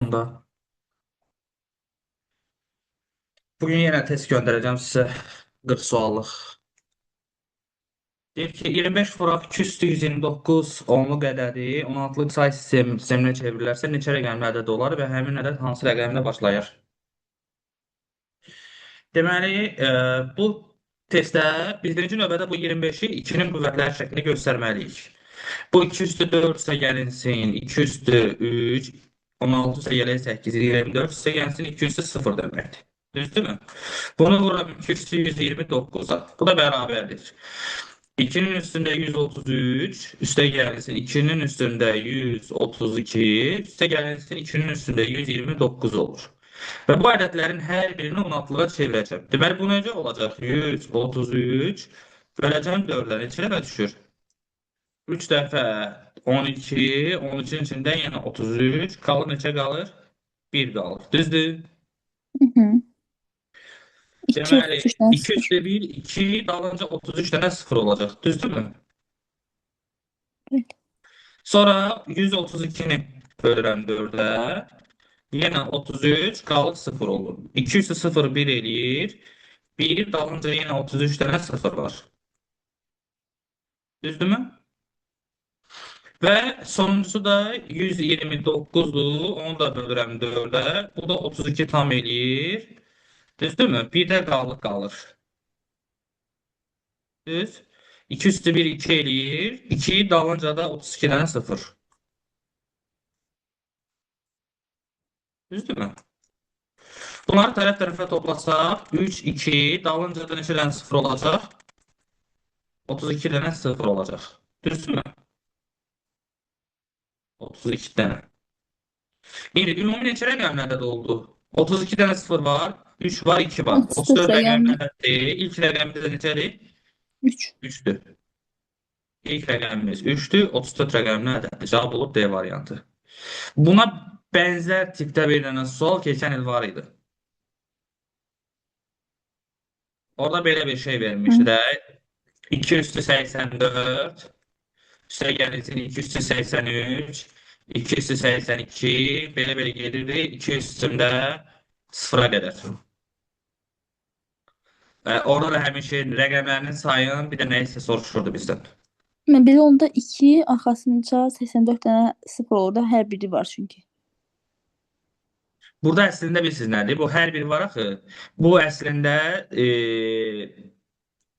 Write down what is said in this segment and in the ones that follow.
Da. Bugün yenə test göndərəcəm sizə 40 suallıq. Deyir ki, 25 vuraq 2 üstü 129 onluq ədədi 16-lıq say sisteminə çevrilərsə neçə rəqəmli ədəd olar və həmin ədəd hansı rəqəmlə başlayır? Deməli, bu testdə biz birinci növbədə bu 25-i 2-nin qüvvətləri şəklində göstərməliyik. Bu 2 üstü 4 ise gəlinsin, 2 üstü 3, 16 ise gələk 8, 24 ise gəlsin 2 üstü 0 deməkdir. Düzdürmü? Bunu vuram 2 üstü 129'a. Bu da beraberdir. 2'nin üstünde 133, üste gelsin 2'nin üstünde 132, üste gelsin 2'nin üstünde 129 olur. Ve bu ədədlərin hər birini 16'lığa çevirəcəm. Deməli, bu necə olacaq? 133 böləcəm 4'ə neçə dəfə düşür? 3 dəfə 12, 13'ün içində yenə 33, qalır neçə qalır? 1 qalır. Düzdür? Hı hı. 2 Deməli, 33 tane 2 0. üstə 1, 2, dalınca 33 dənə 0 olacaq. Düzdürmü? Evet. Sonra 132'ni bölürəm 4'ə. Yenə 33 qalır 0 olur. 2 üstü 0 1 eləyir. 1 dalınca yenə 33 dənə 0 var. Düzdürmü? Və sonuncusu da 129'dur. Onu da bölürəm 4'ə. Bu da 32 tam eləyir. Düzdürmü? Bir də qalır. Düz. 2 üstü 1 2 eləyir. 2 dalınca da 32 dənə 0. Düzdürmü? Bunları tərəf-tərəfə toplasaq 3, 2, dalınca da neçə dənə 0 olacaq? 32 dənə 0 olacaq. Düzdürmü? 32 dənə. İndi ümumi neçə rəqəmli ədəd oldu? 32 dənə 0 var, 3 var, 2 var. 34 34 rəqəmli rəqəmli. ədəddir. İlk rəqəmimiz də neçədir? 3. 3'dür. İlk rəqəmimiz 3'dür, 34 rəqəmli ədəddir. Cavab olub D variantı. Buna bənzər tipdə bir dənə sual keçən il var idi. Orada belə bir şey vermişdi Hı. də. 2 üstü 84, üstə gəlirsin 2 üstü 83, 2 üstü 82, belə-belə gedirdi. 2 üstündə sıfıra qədər. Orada da həmin şey rəqəmlərinin sayını bir də nə isə soruşurdu bizdən. Bir onda 2 arxasınca 84 tane 0 olur da hər biri var çünkü. Burada əslində bilirsiniz nədir? Bu hər biri var axı. Bu əslində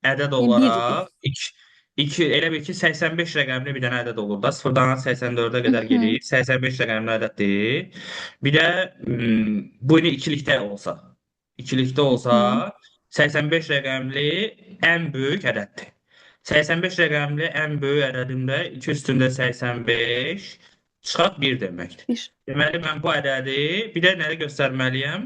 ədəd Yani 1'dir. olaraq 2 elə bil ki 85 rəqəmli bir dənə ədəd olur da 0-dan 84-ə Hı qədər hı. gedir. 85 rəqəmli ədəddir. Bir də bu indi ikilikdə olsa. İkilikdə olsa Hı. 85 rəqəmli ən böyük ədəddir. 85 rəqəmli ən böyük ədədimdə 2 üstündə 85 çıxaq 1 deməkdir. 1. Deməli mən bu ədədi bir də nədə göstərməliyəm?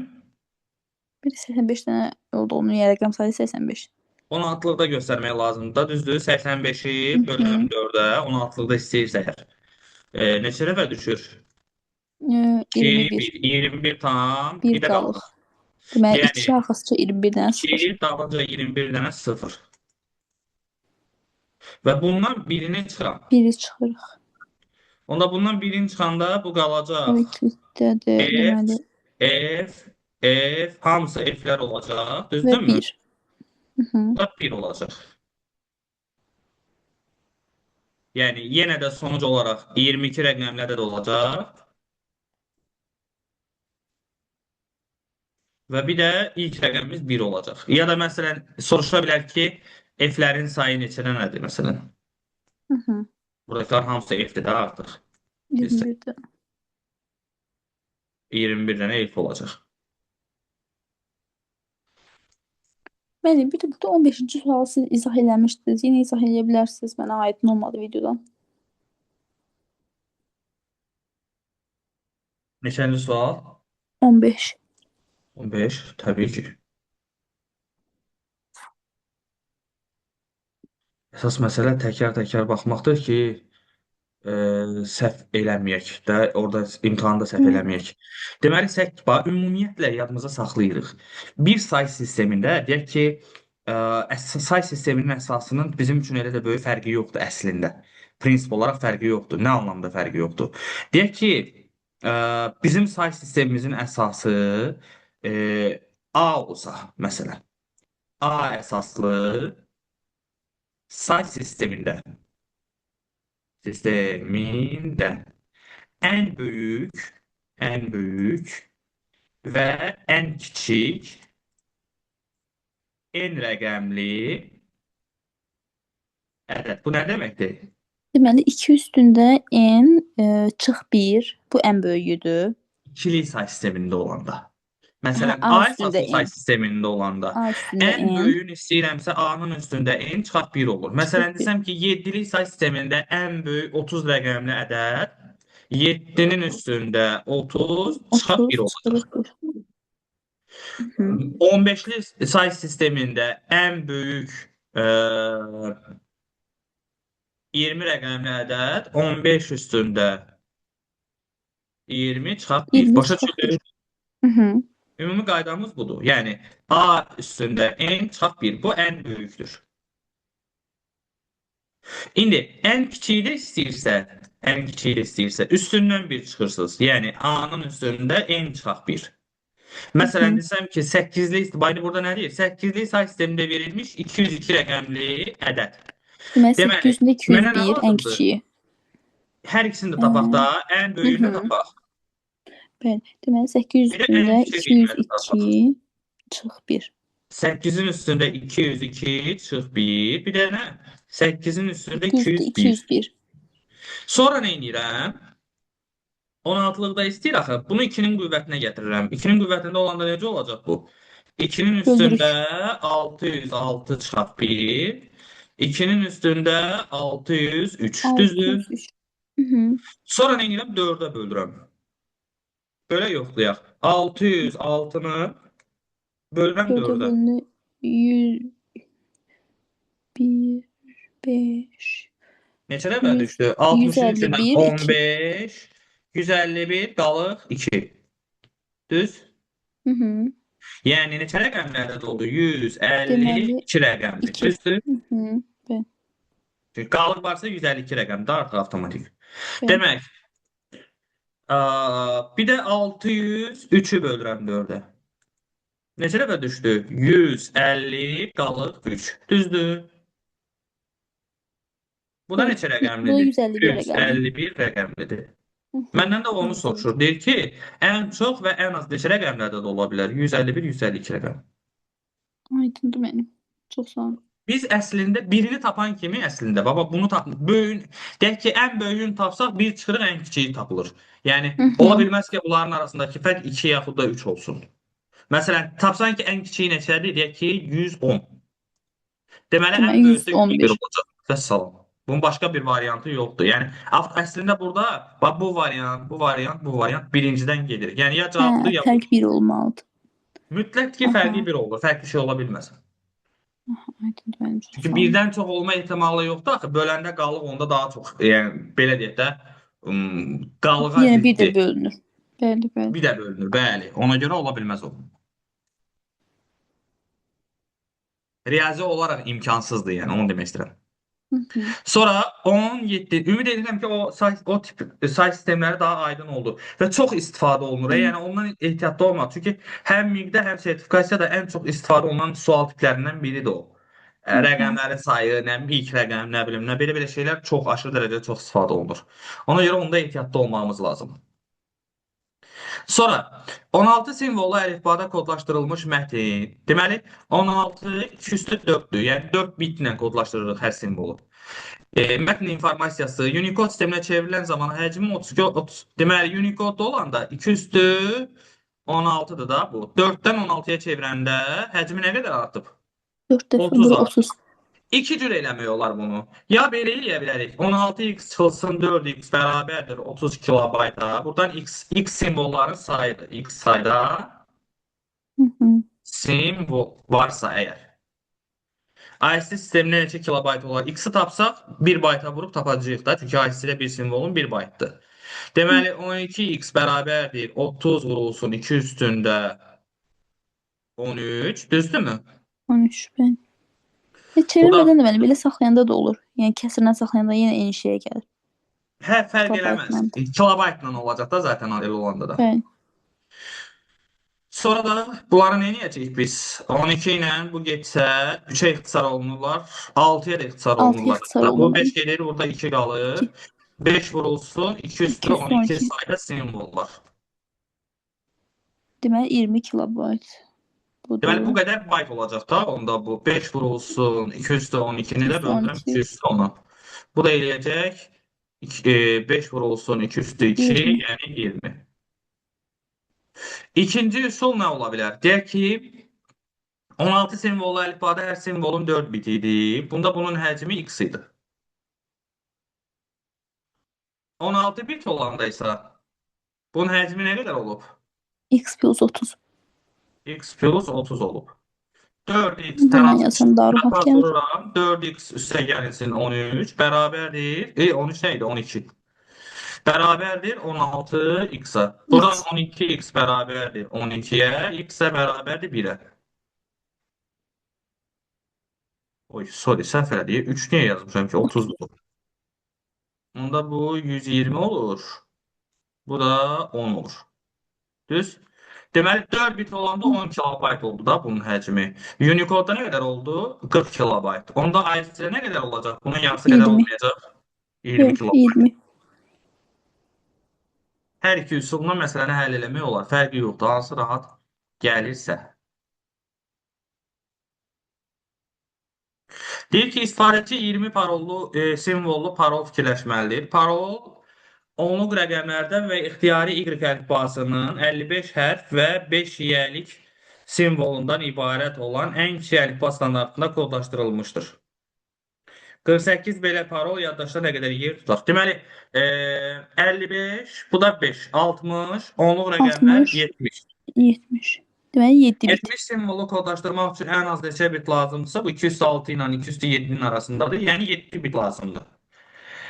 Bir 85 tane olduğunu yer rəqəm sayı 85. 16'lıqda göstərmək lazımdır da, düzdür? 85'i Hı bölürəm hı. 4'ə, 16'lıqda istəyirsə əgər. Neçə dəfə düşür? 2, 21. 1, 21 tam, 1 bir də qalıq. qalır. Deməli Yəni 2 arxasınca 21 tane 0. 2 dalınca 21 dənə 0. Və bundan birini çıxan. 1'i çıxırıq. Onda bundan birini çıxanda bu qalacaq. Evet, listədir. F, Deməli F, hamısı F'lər olacaq, və düzdürmü? 1. Hı hı. Bu da 1 olacaq. Yəni yenə də sonuc olaraq 22 rəqəmli ədəd olacaq. Və bir də ilk rəqəmimiz 1 olacaq. Ya da məsələn soruşa bilər ki, F-lərin sayı neçədənədir məsələn? Hı hı. Buradakılar hamısı F-dir də artıq. 21'de. 21 dənə F olacaq. Bəli, bir də burada 15-ci sualı siz izah eləmişdiniz. Yenə izah eləyə bilərsiniz. Mənə aydın olmadı videodan. Neçənci sual? 15. 15, təbii ki. Əsas məsələ təkrar-təkrar baxmaqdır ki, səhv eləməyək də, orada imtahanda səhv Hı. eləməyək. Deməli, ümumiyyətlə yadımıza saxlayırıq. Bir say sistemində, deyək ki, say sisteminin əsasının bizim üçün elə də böyük fərqi yoxdur əslində. Prinsip olaraq fərqi yoxdur. Nə anlamda fərqi yoxdur? Deyək ki, Bizim say sistemimizin əsası A olsa, məsələn, A əsaslı say sistemində ən böyük və ən kiçik n rəqəmli ədəd. Bu nə deməkdir? Deməli 2 üstündə n çıx 1. Bu ən böyüyüdür. İkili say sistemində olanda. Hə, Məsələn, A A üstündə əsaslı say n. sistemində olanda A üstündə ən n. böyüyünü istəyirəmsə A-nın üstündə n çıxaq 1 olur. Çıx Məsələn, 1. desəm ki, 7-lik say sistemində ən böyük 30 rəqəmli ədəd 7-nin üstündə 30 çıxaq 1 30 olacaq. çıxırıq 1. Hı. 15-li say sistemində ən böyük 20 rəqəmli ədəd 15 üstündə 20 çıxaq 1. 20 Başa çıxıq 1. düşdünüz? Hı hı. Ümumi qaydamız budur. Yəni A üstündə n çıxaq 1. Bu ən böyükdür. İndi ən kiçiyi də istəyirsə üstündən 1 çıxırsınız. Yəni A-nın üstündə n çıxaq 1. Hı Məsələn, hı. desəm ki, 8-lik, bayını burada nə deyir? 8-lik say sistemində verilmiş 202 rəqəmli ədəd. Deməli Deməli, 800-də mənə nə 201 ən lazımdır? kiçiyi. Hər ikisini də Ə, tapaq da, ən Hı böyüyünü də hı. tapaq. Bəli. Deməli 800 Bir də ən üstündə kiçik qiymətini tapaq. 202 çıx 1. 8-in üstündə 202 çıx 1. Bir də nə? 8-in üstündə 900-də 201. 201. Sonra nə edirəm? 16-lıqda istəyir axı. Bunu 2-nin qüvvətinə gətirirəm. 2-nin qüvvətində olanda necə olacaq bu? 2-nin üstündə Böldürük. 606 çıxaq 1. 2-nin üstündə 603. Düzdür? 603. Hı hı. Sonra nə edirəm? 4-ə bölürəm. Belə yoxlayaq. 606-nı bölürəm 4-ə 4-ə. bölünür 101, 5, Neçə dəfə 100, düşdü? 60-ın içindən 151, 2. 15, 151 qalıq 2. Düz? Hı hı. Yəni neçə rəqəmli ədəd oldu? Deməli 152 rəqəmli. 2. Düzdür? Hı hı. Bəli, Çünki qalıq varsa 152 rəqəmdə artıq avtomatik. bəli. Demək, bir də 603-ü bölürəm 4-ə. Neçə dəfə düşdü? 150 qalıq 3. Düzdür? Bu da Bəli. neçə Bu da rəqəmlidir? 151 rəqəmli. 151 rəqəmlidir. Hı hı. Məndən də onu Aydındır. soruşur. Deyir ki, ən çox və ən az neçə rəqəmli ədəd ola bilər? 151, 152 rəqəm. Aydındır mənim. Çox sağ olun. Biz əslində birini tapan kimi əslində baba bunu böyük deyək ki, ən böyüyünü tapsaq bir çıxırıq ən kiçiyi tapılır. Yəni Hı ola hı. bilməz ki, bunların arasındakı fərq 2 yaxud da 3 olsun. Məsələn, tapsan ki, ən kiçiyi neçədir? Deyək ki, 110. Deməli ən Deməli böyüsü 1 111. olacaq. Vəssalam. Bunun başqa bir variantı yoxdur. Yəni əslində burada bax bu variant birincidən gedir. Yəni ya Hə, cavabdır ya fərq budur. 1 olmalıdır. Mütləq ki, Aha. fərqi bir olur. Fərqli şey ola bilməz. Aha, aydındır mənim. Çox Çünki sağ olun. birdən çox olma ehtimalı yoxdur axı. Böləndə qalıq onda daha çox, yəni belə deyək də, qalığa Yenə bir də ziddir. bölünür. Bəli, bəli. Bir də bölünür, bəli. Ona görə ola bilməz o. Riyazi olaraq imkansızdır, yəni onu demək istəyirəm. Hı hı. Sonra 17. Ümid edirəm ki, o tip say sistemləri daha aydın oldu və çox istifadə olunur. Bəli. Yəni ondan ehtiyatlı olmaq. Çünki həm miqdə, həm sertifikasiyada ən çox istifadə olunan sual tiplərindən biridir o. Hı hı. Rəqəmlərin sayı, nə bilim, ilk rəqəm, nə bilim, nə belə-belə şeylər çox aşırı dərəcədə çox istifadə olunur. Ona görə onda ehtiyatlı olmamız lazım. Sonra 16 simvollu əlifbada kodlaşdırılmış mətn. Deməli 16 2 üstü 4-dür. Yəni 4 bitlə kodlaşdırırıq hər simvolu. Mətn informasiyası Unicode sisteminə çevrilən zaman həcmi 32 30. Deməli Unicode olanda 2 üstü 16-dır da bu. 4-dən 16-ya çevirəndə həcmi nə qədər artıb? 4 dəfə 30 bura artıb. 30. İki cür eləmək olar bunu. Ya belə eləyə bilərik. 16x çıxılsın 4x bərabərdir 30 kilobayta. Buradan x simvolların sayıdır. X sayda Hı hı. simvol varsa əgər. IC sisteminə neçə kilobayt olar? X-i tapsaq 1 bayta vurub tapacağıq da. Çünki IC-də bir simvolun 1 baytdır. Deməli 12x bərabərdir 30 vurulsun 2 üstündə 13. Düzdürmü? 13 bəli. Burada Çevirmədən də belə saxlayanda da olur. Yəni kəsrlə saxlayanda yenə eyni şeyə gəlir. Hə, fərq eləməz. Kilobaytla. Kilobaytla olacaq da zaten elə olanda da. Bəli. Sonra da bunları nə edəcəyik biz? 12 ilə bu getsə 3-ə ixtisar olunurlar, 6-ya da ixtisar 6 olunurlar. ixtisar Bu olunur. 5 gelir, burada 2 qalır. 2. 5 vurulsun, 2 üstü 12 212. sayda simvollar. Deməli 20 kilobayt Deməli bu budur. qədər byte olacaq da onda bu 5 vurulsun 2 üstü 12-ni də böldürəm 2 212. üstü 10-a. Bu da eləyəcək 5 vurulsun 2 üstü 2 20. yəni 20. İkinci üsul nə ola bilər? Deyək ki 16 simvollu əlifbada hər simvolun 4 bit idi. Bunda bunun həcmi x idi. 16 bit olanda isə bunun həcmi nə qədər olub? X plus 30. X plus 30 olub. 4x Bundan yazsam daha rahat gəlir. vururam. 4x üstə gəlsin 13 bərabərdir. 13 nə idi? 12. Bərabərdir 16x-a. Buradan X. 12x bərabərdir 12-yə, x-ə bərabərdir 1-ə. Oy, sorry, səhv elədik. 3 niyə yazmışam ki? 30. 30-dur. Onda bu 120 olur. Bu da 10 olur. Düz? Deməli 4 bit olanda 10 kilobayt oldu da bunun həcmi. Unicode-da nə qədər oldu? 40 kilobayt. Onda ISC nə qədər olacaq? Bunun yarısı qədər 20. olmayacaq. 20 kilobayt. 20. Hər iki üsulla məsələni həll eləmək olar. Fərqi yoxdur. Hansı rahat gəlirsə. Deyir ki, istifadəçi 20 parollu, simvollu parol fikirləşməlidir. Parol onluq rəqəmlərdən və ixtiyari Y əlifbasının 55 hərf və 5 yiyəlik simvolundan ibarət olan ən kiçik əlifba standartında kodlaşdırılmışdır. 48 belə parol yaddaşda nə qədər yer tutar? Deməli, 55, bu da 5, 60, onluq rəqəmlər 60. 70. 70. Deməli 7 bit. 70 simvolu kodlaşdırmaq üçün ən az neçə bit lazımdırsa, bu 206 ilə 207-nin arasındadır. Yəni 7 bit lazımdır.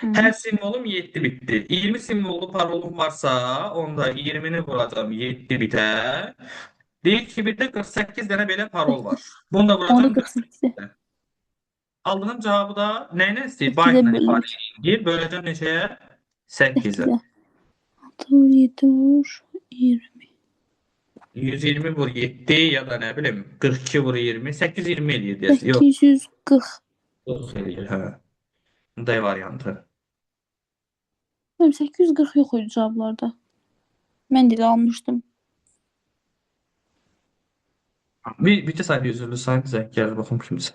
Hər simvolum 7 bitdir. 20 simvollu parolum varsa, onda 20-ni vuracam 7 bitə. Deyir ki, bir də 48 dənə belə parol var. Bunu da Onu vuracam 48. 48-də. Aldığım cavabı da nə ilə istəyir? 2-də Byte ilə ifadə bölünür. edir. Böləcəm neçəyə? 8-ə. 8-ə. 6 vur 7 vur 20. 120 vur 7 ya da nə bilim 42 vur 20. 820 eləyir deyəsən. Yox, 840. 40 eləyir, hə. D variantı. Mənim 840 yox idi cavablarda. Mən də elə almışdım. Bir de saniye üzüldü. Saniye gel bakalım kimse.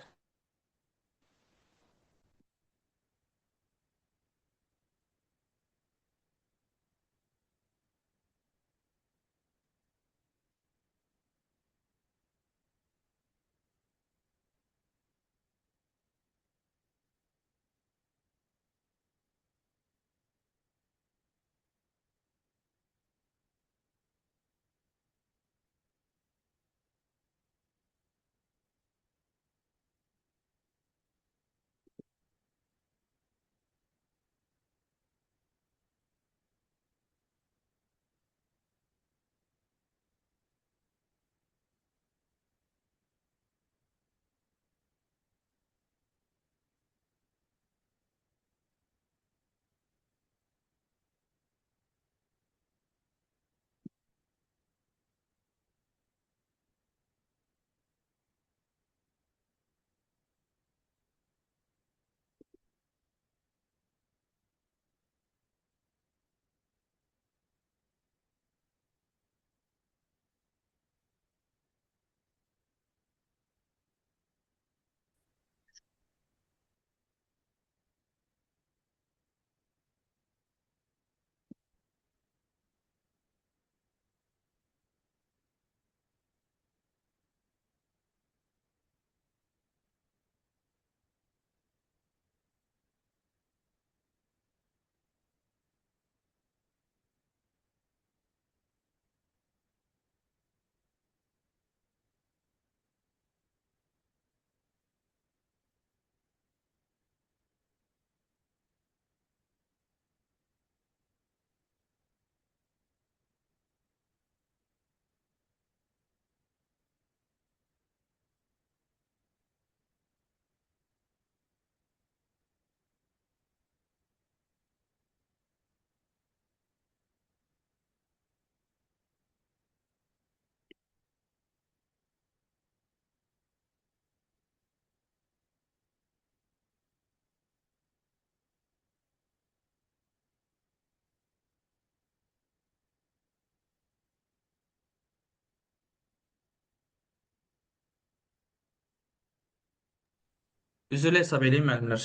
Üzrlə hesab edeyim müəllimlər.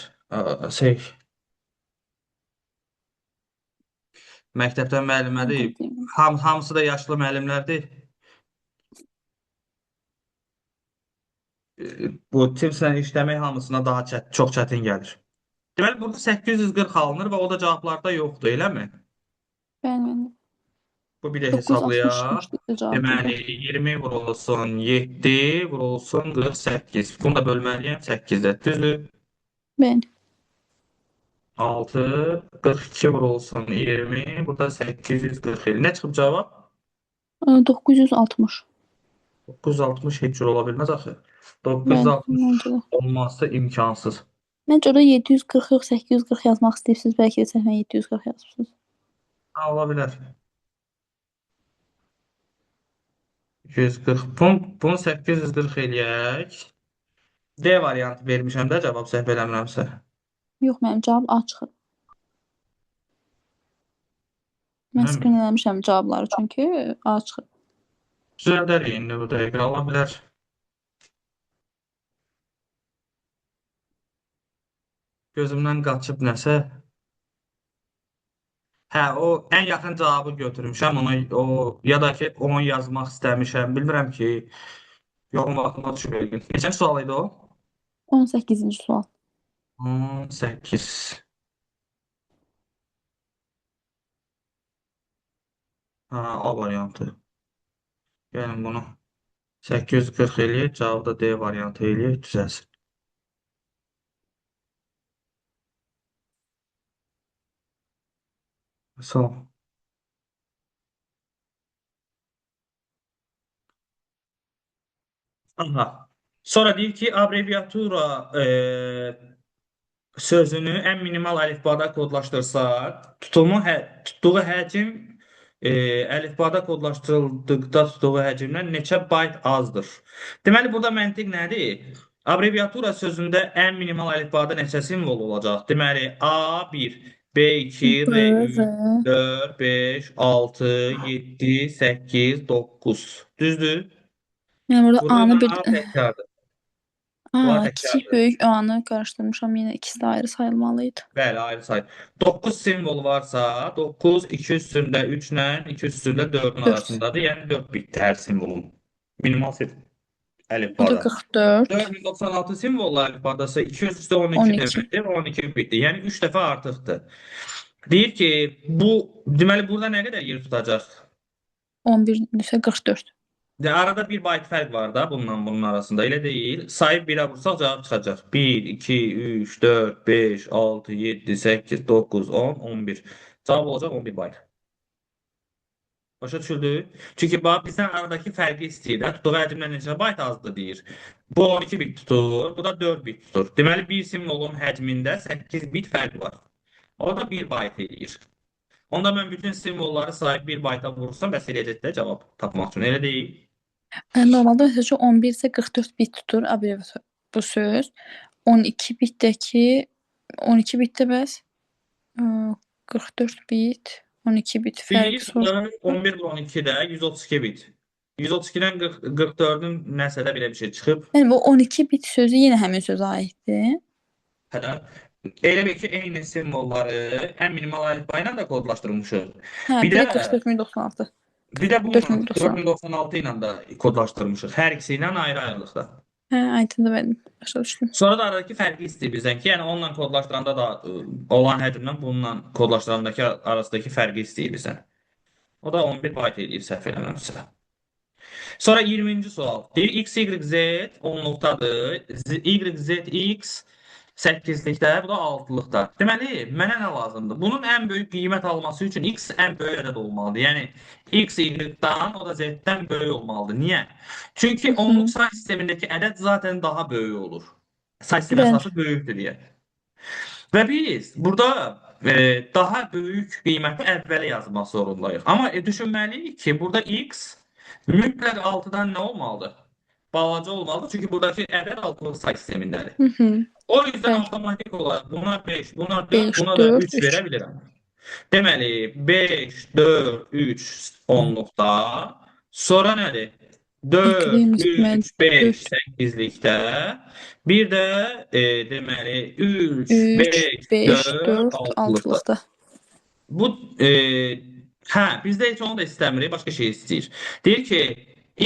Şey, məktəbdən müəllimləri Nedir diyeyim? hamısı da yaşlı müəllimlərdir. Bu tipslə işləmək hamısına daha çox çətin gəlir. Deməli burada 840 alınır və o da cavablarda yoxdur, eləmi? Bəli, bəli. Bu bir də 960 hesablayaq. çıxmışdı cavab Deməli burada. 20 vurulsun 7 vurulsun 48. Bunu da bölməliyəm 8-də. Düzdür? Bəli. 6 42 vurulsun 20. Burada 840. Nə çıxıb cavab? 960. 960 heç cür ola bilməz axı. Bəli, 960 məncə də. olması imkansız. Məncə orada 740 yox 840 yazmaq istəyirsiniz. Bəlkə də səhvən 740 yazmışsınız. Ha, ola bilər. 140. Bunu 840 eləyək. D variantı vermişəm də cavab səhv eləmirəmsə. Yox, mənim cavab A çıxır. Mən Həm screen eləmişəm cavabları çünki A çıxır. düzəldərik indi bu dəqiqə ola bilər. Gözümdən qaçıb nəsə. Hə, o ən yaxın cavabı götürmüşəm. Ya da ki, onu yazmaq istəmişəm. Bilmirəm ki, yoxum vaxtıma düşmür. Neçənci sual idi o? 18-ci sual. 18. Ha, A variantı. Gəlin bunu 840 eləyək. Cavabı da D variantı eləyək. Düzəlsin. Sağ ol. Aha. Sonra deyir ki, abreviatura sözünü ən minimal əlifbada kodlaşdırsaq, tutduğu həcm əlifbada kodlaşdırıldıqda tutduğu həcmdən neçə bayt azdır? Deməli, burada məntiq nədir? Abreviatura sözündə ən minimal əlifbada neçə simvol olacaq? Deməli, A1, B2, B, R3, V. 4, 5, 6, 7, 8, 9. Düzdür? Yəni burada A-nı Bunlar bir təkrardır. Bunlar kiçik, təkrardır. böyük A-nı qarışdırmışam. Yenə ikisi də ayrı sayılmalıydı. Bəli, ayrı say. 9 simvol varsa, 9 2 üstündə 3 ilə 2 üstündə 4-ün 4. arasındadır. Yəni 4 bitdir hər simvolun. Minimal Bu da əlifbada. 44. 4096 simvollu əlifbadası 2 üstü 12 12. deməkdir. 12 bitdi. Yəni 3 dəfə artıqdır. Deyir ki, deməli burada nə qədər yer tutacaq? 11 isə 44. Arada 1 bayt fərq var da bunun arasında. Elə deyil. Sayıb 1-ə vursaq cavab çıxacaq. 1, 2, 3, 4, 5, 6, 7, 8, 9, 10, 11. Cavab olacaq 11 bayt. Başa düşüldü? Çünki bizdən aradakı fərqi istəyir də. Tutduğu həcmdən neçə bayt azdır deyir. Bu 12 bit tutur, bu da 4 bit tutur. Deməli, bir simvolun həcmində 8 bit fərq var. O da 1 bayt eləyir. Onda mən bütün simvolları sayıb 1 bayta vursam, bəs eləyəcək də cavab tapmaq üçün. Elə deyil. Normalda məsəl üçün 11 isə 44 bit tutur abreviator bu söz. 12 bitdəki 12 bitdə bəs 44 bit 12 bit fərqi 1, soruşur. 11 bölü 12-də 132 bit. 132-dən 44-ün nəsə də belə bir şey çıxıb. Yəni bu 12 bit sözü yenə həmin sözə aiddir. Hə, elə bil ki, eyni simvolları ən minimal əlifba ilə də kodlaşdırmışıq. Hə, Bir bir də də 44.096. bir də bununla 4096. 4096 ilə də kodlaşdırmışıq. Hər ikisi ilə ayrı-ayrılıqda. Hə, aydındır mənim. Başa düşdüm. Sonra da aradakı fərqi istəyir bizdən ki, yəni onunla kodlaşdıranda da olan həcmdən bununla kodlaşdırandakı arasındakı fərqi istəyir bizdən. O da 11 bayt eləyir səhv eləmirəmsə. Sonra 20-ci sual. Deyir x, y, z 10-luqdadır. Y, z, x 8-likdə, bu da 6-lıqda. Deməli, mənə nə lazımdır? Bunun ən böyük qiymət alması üçün x ən böyük ədəd olmalıdır. Yəni, x y-dən, o da z-dən böyük olmalıdır. Niyə? Çünki onluq say sistemindəki ədəd zaten daha böyük olur. Say sistemi Bəli. əsası böyükdür deyə. Və biz burada daha böyük qiyməti əvvələ yazmaq zorundayıq. Amma düşünməliyik ki, burada x mütləq 6-dan nə olmalıdır? Balaca olmalıdır. Çünki buradakı ədəd altılıq say sistemindədir. O yüzden Bəli. avtomatik olarak buna 5, buna 4, 5, buna da 4, 3 3. verə bilirəm. Deməli, 5, 4, 3 onluqda. Sonra nədir? 4, Eqrimiz deməli 3, 5, 4, 8-likdə. Bir də deməli 3, 3, 5, 5, 4, 4, 6-lıqda. 6-lıqda. Bu hə, bizdə heç onu da istəmirik, başqa şey istəyir. Deyir ki,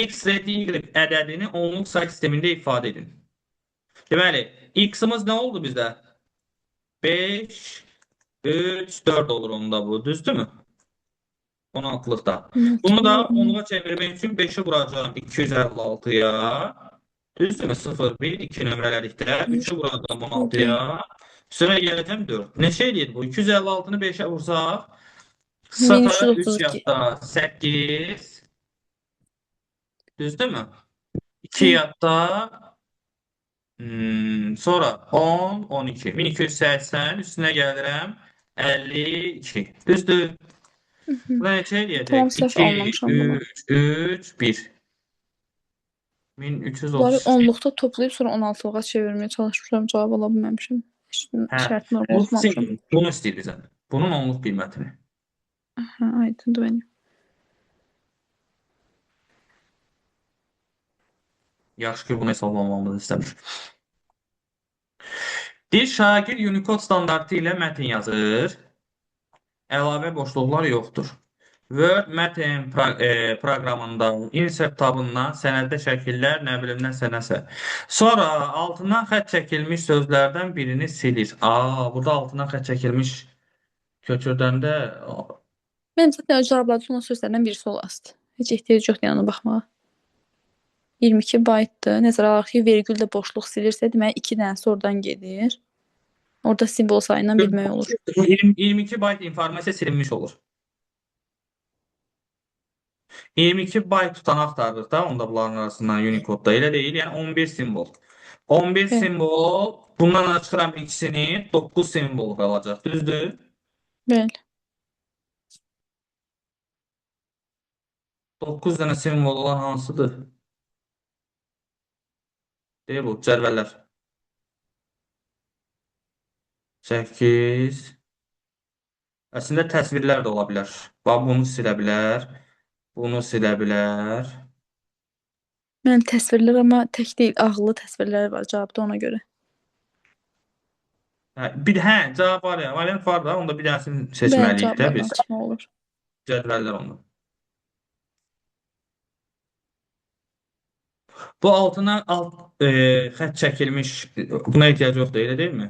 x və y ədədini onluq say sistemində ifadə edin. Deməli, x-ımız nə oldu bizdə? 5, 3, 4 olur onda bu, düzdürmü? 16'lıkta. Bunu da onluğa çevirmek için 5'i vuracağım 256'ya. Düzdür mü? 0, 1, 2 nömrəlikdə. 3'ü vuracağım 7, 16'ya. Sonra gələcəm 4. Neçə eləyir bu? 256'nı 5'e vursaq. 0, 3 1332. yadda 8. Düzdür mü? 2 Bəli. yadda sonra 10, 12. 1280 üstüne gəlirəm 52. Düzdür. Mhm. Buna neçə Tamam, eləyəcək? səhv 2, anlamışam bunu. 3, 3, 1. Bunları 1332. onluqda toplayıb sonra 16-lığa çevirməyə çalışmışam, cavab ala bilməmişəm. Heç Hə, şərt normal bu oxumamışam. single. Bunu istəyir bizdən. Bunun onluq qiymətini. Hə, aydındır mənim. Yaxşı ki, bunu hesablamamızı istəmir. Bir şagird Unicode standartı ilə mətn yazır. Əlavə boşluqlar yoxdur. Word mətn proqramında insert tabından sənəddə şəkillər, nə bilim, nəsə, nəsə. Sonra altından xətt çəkilmiş sözlərdən birini silir. Burada altından xətt çəkilmiş köçürdəndə Mənim zaten cavablarda olan sözlərdən birisi olasıdır. Heç ehtiyac yoxdur yana baxmağa. 22 baytdır. Nəzərə alaq ki, vergül də boşluq silirsə, deməli 2 dənəsi oradan gedir. Orada simvol sayından bilmək olur. 22 bayt informasiya silinmiş olur. 22 bayt tutan axtarırıq da, onda bunların arasından Unicode-da elə deyil, yəni 11 simvol. 11 Bəli. simvol, bundan çıxıram ikisini, 9 simvol qalacaq, düzdür? Bəli. 9 dənə simvol olan hansıdır? Deyir bu, cədvəllər. 8. Əslində təsvirlər də ola bilər. Bax, bunu silə bilər, bunu silə bilər. Mənim təsvirlər amma tək deyil, ağıllı təsvirlər var cavabda ona görə. Cavab var ya, variant var da, onda bir dənəsini Bəli, seçməliyik də cavablardan biz. çıxmaq olur. Cədvəllər onda. Bu altına xətt çəkilmiş, buna ehtiyac yoxdur, elə deyilmi?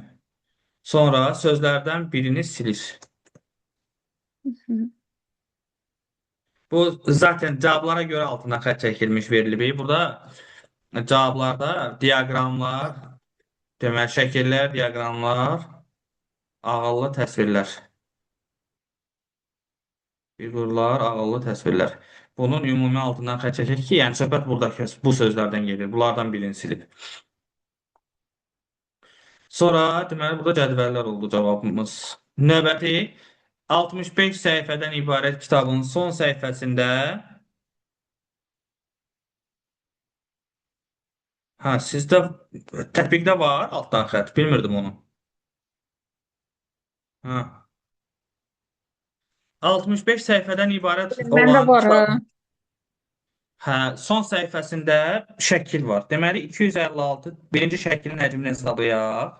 Sonra sözlərdən birini silir. Hı. Bu zaten cavablara görə altına xətt çəkilmiş verilib. Burada cavablarda diaqramlar, deməli şəkillər, diaqramlar, ağıllı təsvirlər. Figurlar, ağıllı təsvirlər. Bunun ümumi altından xətt çəkək ki, yəni söhbət buradakı bu sözlərdən gedir. Bunlardan birini silib. Sonra deməli burada cədvəllər oldu cavabımız. Növbəti 65 səhifədən ibarət kitabın son səhifəsində sizdə tətbiqdə var altdan xətt. Bilmirdim onu. 65 səhifədən ibarət Məndə olan var ha. kitabın son səhifəsində şəkil var. Deməli 256 birinci şəklin həcmini hesablayaq.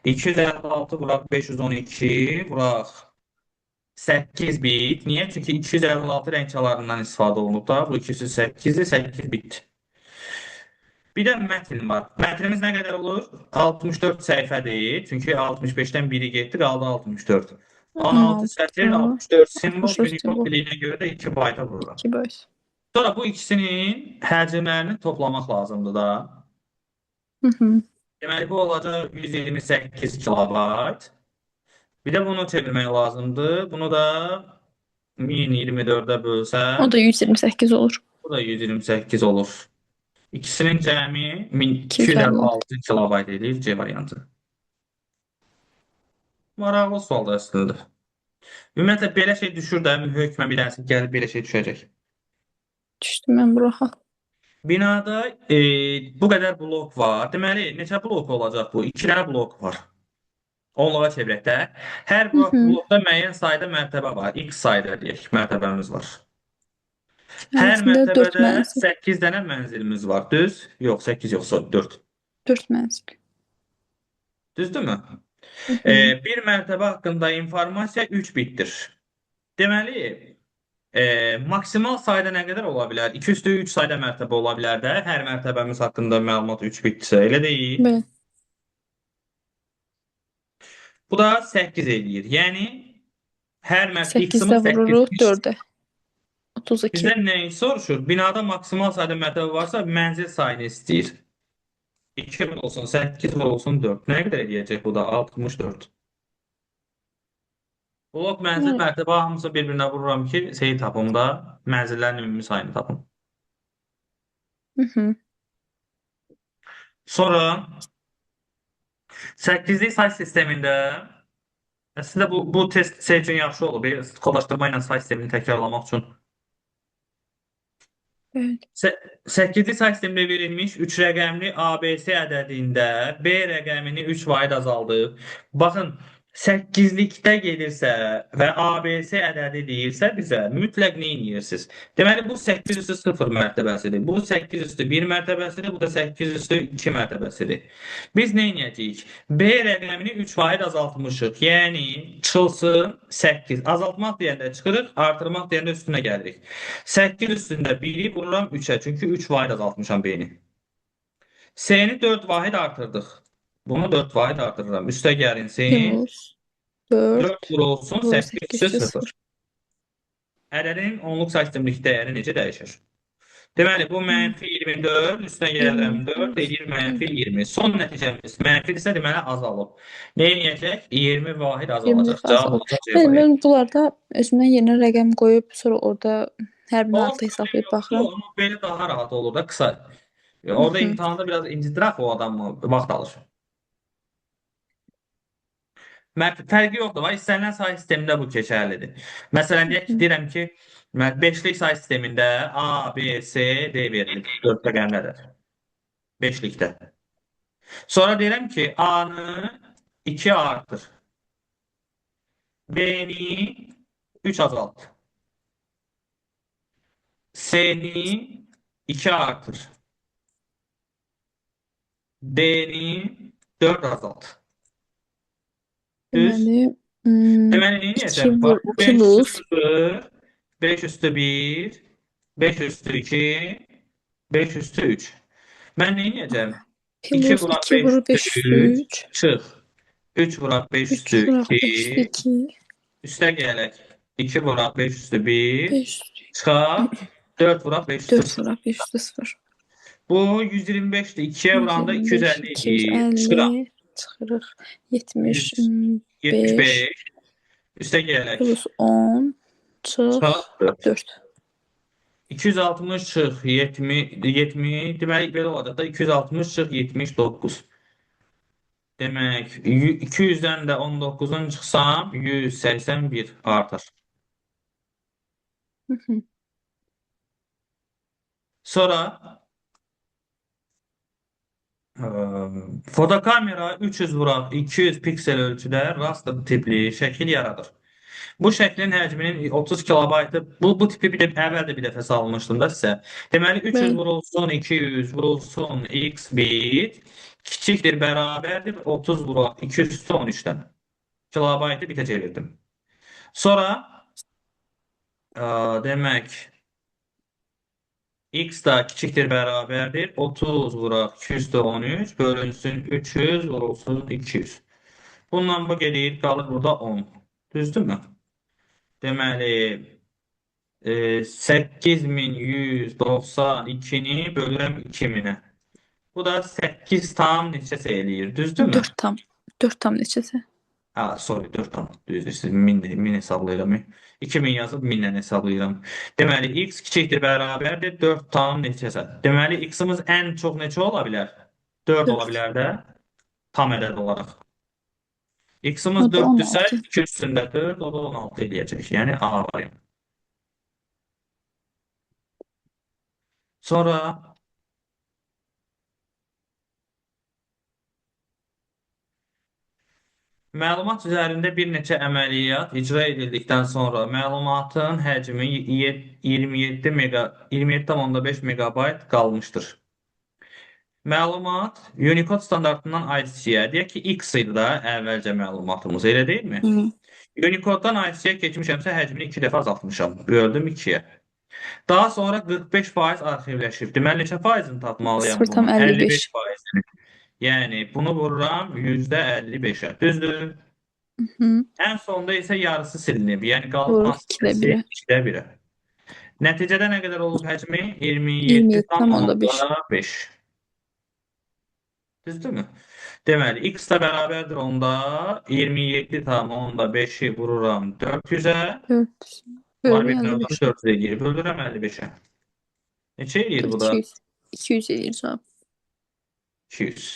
256 vuraq 512 vuraq 8 bit. Niyə? Çünki 256 rəng çalarından istifadə olunub da. Bu 208-dir, 8 bit. Bir də mətn var. Mətnimiz nə qədər olur? 64 səhifədir. Çünki 65-dən biri getdi, qaldı 64. 16 sətr, 64 simvol, 64 Unicode simvol. diliyinə görə də 2 bayta vururam. 2 bayt. Sonra bu ikisinin həcmlərini toplamaq lazımdır da. Hı. Deməli, bu olacaq 128 kilobayt. Bir də bunu çevirmək lazımdır. Bunu da 1024-ə bölsəm, O da 128 olur. bu da 128 olur. İkisinin cəmi 256. 1256 kilobayt edir C variantı. Maraqlı sualdır əslində. Ümumiyyətlə, belə şey düşür də, hökmə bir dənəsi gəlib belə şey düşəcək. Düşdüm mən bura. Binada bu qədər blok var. Deməli, neçə blok olacaq bu? 2 dənə blok var. Onluğa çevirək də. Hər blokda müəyyən sayda mərtəbə var. X sayda deyək, mərtəbəmiz var. Hər Əslində 4 mərtəbədə mənzil. 8 dənə mənzilimiz var, düz? Yox, 8 yox, 4. 4 mənzil. Düzdürmü? Hı hı. Bir mərtəbə haqqında informasiya 3 bitdir. Deməli, maksimal sayda nə qədər ola bilər? 2 üstü 3 sayda mərtəbə ola bilər də. Hər mərtəbəmiz haqqında məlumat 3 bitdirsə, elə deyil. Bəli. Bu da 8 eləyir. Yəni hər mərtəbə 8-də x-imiz vururuq 8'miş. 4-ə. 32. Bizdən nəyi soruşur? Binada maksimal sayda mərtəbə varsa mənzil sayını istəyir. 2 olsun, 8 olsun, 4. Nə qədər eləyəcək bu da? 64. Blok mənzil Yəni, mərtəbə hamısını bir-birinə vururam ki, şey tapım da, mənzillərin ümumi sayını tapım. hı hı. Sonra 8'li say sistemində əslində bu test şey üçün yaxşı olur. Bir kodlaşdırma ilə say sistemini təkrarlamaq üçün. Bəli. 8'li say sistemində verilmiş 3 rəqəmli ABC ədədində B rəqəmini 3 vaid azaldıb. Baxın, 8'likdə gedirsə və ABC ədədi deyirsə bizə mütləq nə edirsiniz? Deməli bu 8 üstü 0 mərtəbəsidir. Bu 8 üstü 1 mərtəbəsidir. Bu da 8 üstü 2 mərtəbəsidir. Biz nə edəcəyik? B rəqəmini 3 vaid azaltmışıq. Yəni çıxılsın 8. Azaltmaq deyəndə çıxırıq, artırmaq deyəndə üstünə gəlirik. 8 üstündə 1-i vururam 3-ə. Çünki 3 vaid azaltmışam B-ni. S-ni 4 vahid artırdıq. Bunu 4 vahid artırıram. Üstə gəlinsin. Plus 4 4 vurulsun vur 8 üstə 8'də 0. 0. Ədədin onluq sistemlik dəyəri necə dəyişir? Deməli, bu mənfi 24 üstünə gəlirəm 4 24. edir mənfi 20. Son nəticəmiz mənfidirsə deməli azalıb. Nə edəcək? 20 vahid 20 azalacaq. dəfə Cavab azalır. olacaq C Bəli, variantı. mən bunlarda özümdən yerinə rəqəm qoyub, sonra orada hər birini Olsun, artı problem hesablayıb yoxdur, baxıram. amma belə daha rahat olur da qısa. Hı Orada hı. imtahanda biraz incidir axı o adam mı? Vaxt alır. Fərqi yoxdur. Var, istənilən say sistemində bu keçərlidir. Məsələn, Hı deyək ki, hı. deyirəm ki, 5'lik say sistemində A, B, C, D verilib. 4 rəqəmlərdir. 5'likdə. Sonra deyirəm ki, A-nı 2 artır. B'ni 3 azalt. C'ni 2 artır. D'ni 4 azalt. Düz. Deməli, Deməli, nə 2 edəcəm? vur Bax, bu 5 plus üstü 5 üstü 1, 5 üstü 2, 5 üstü 3. Mən nə edəcəm? 2 plus vuraq 2 5 vurur üstü 5 üstü 3, 3. çıx. 3 vuraq 5 üstü 3 vuraq 5 üstü 2, 2. üstə gələk. 2 vuraq 5 üstü 1, 5 üstü çıxaq. 4 vuraq 5 üstü 4 0. vuraq 5 üstü 0. Bu 125'dir. 2'ye vuranda 125, 250 edir. Çıxıram. 250 çıxırıq. 75 175. Üstə gələk. plus 10 çıx Çıxaq 4. 4. 260 çıx 70, deməli belə olacaq da 260 çıx 79. Demək 200-dən də 19'un çıxsam 181 artar. Hı hı. Sonra fotokamera 300 vuraq 200 piksel ölçüdə raster tipli şəkil yaradır. Bu şəklin həcminin 30 kilobaytı, bu tipi bir də əvvəl də bir dəfə salmışdım da sizə. Deməli 300 Bəli. vurulsun 200 vurulsun x bit kiçikdir bərabərdir 30 vuraq 213'dən. Kilobaytı bitə çevirdim. Sonra demək x da kiçikdir bərabərdir 30 vuraq 213 bölünsün 300 vurulsun 200. Bundan bu gedir qalır burada 10. Düzdürmü? Deməli 8192'ni bölürəm 2000'e. Bu da 8 tam neçəsə eləyir. Düzdürmü? 4 tam. 4 tam neçəsə? Ha, sorry 4 tam. Düzdür. Siz 1000 hesablayıram. 2000 yazıb 1000 ilə hesablayıram. Deməli x kiçikdir bərabərdir 4 tam neçəsə. Deməli x-imiz ən çox neçə ola bilər? 4 ola 4. bilər də tam ədəd olaraq. X-imiz O da 4-dürsə 16. 2 üstündə 4 o da 16 eləyəcək. Yəni A variantı. Sonra Məlumat üzərində bir neçə əməliyyat icra edildikdən sonra məlumatın həcmi 27,5 meqabayt qalmışdır. Məlumat Unicode standartından IC-yə, deyək ki, X idi da əvvəlcə məlumatımız, elə deyilmi? Hı. Unicode-dan IC-yə keçmişəmsə həcmini 2 dəfə azaltmışam, böldüm 2-yə. Daha sonra 45% arxivləşib. Deməli, neçə faizini tapmalıyam bunun? 0,55. 55%. Yəni, bunu vururam %55-ə. Düzdür? Hı. Ən sonda isə yarısı silinib. Yəni, qalıb Vururuq hansı 2-də hissəsi? 1-ə. 2-də 1-ə. Nəticədə nə qədər olub həcmi? 27,5. 27,5. Düzdürmü? Deməli, x də bərabərdir onda 27,5-i vururam 400-ə. 4 Var bölü bir növbəti 55-ə. 400 eləyir. Böldürəm 55-ə. Neçə eləyir bu da? 200. 200 eləyir cavab. 200.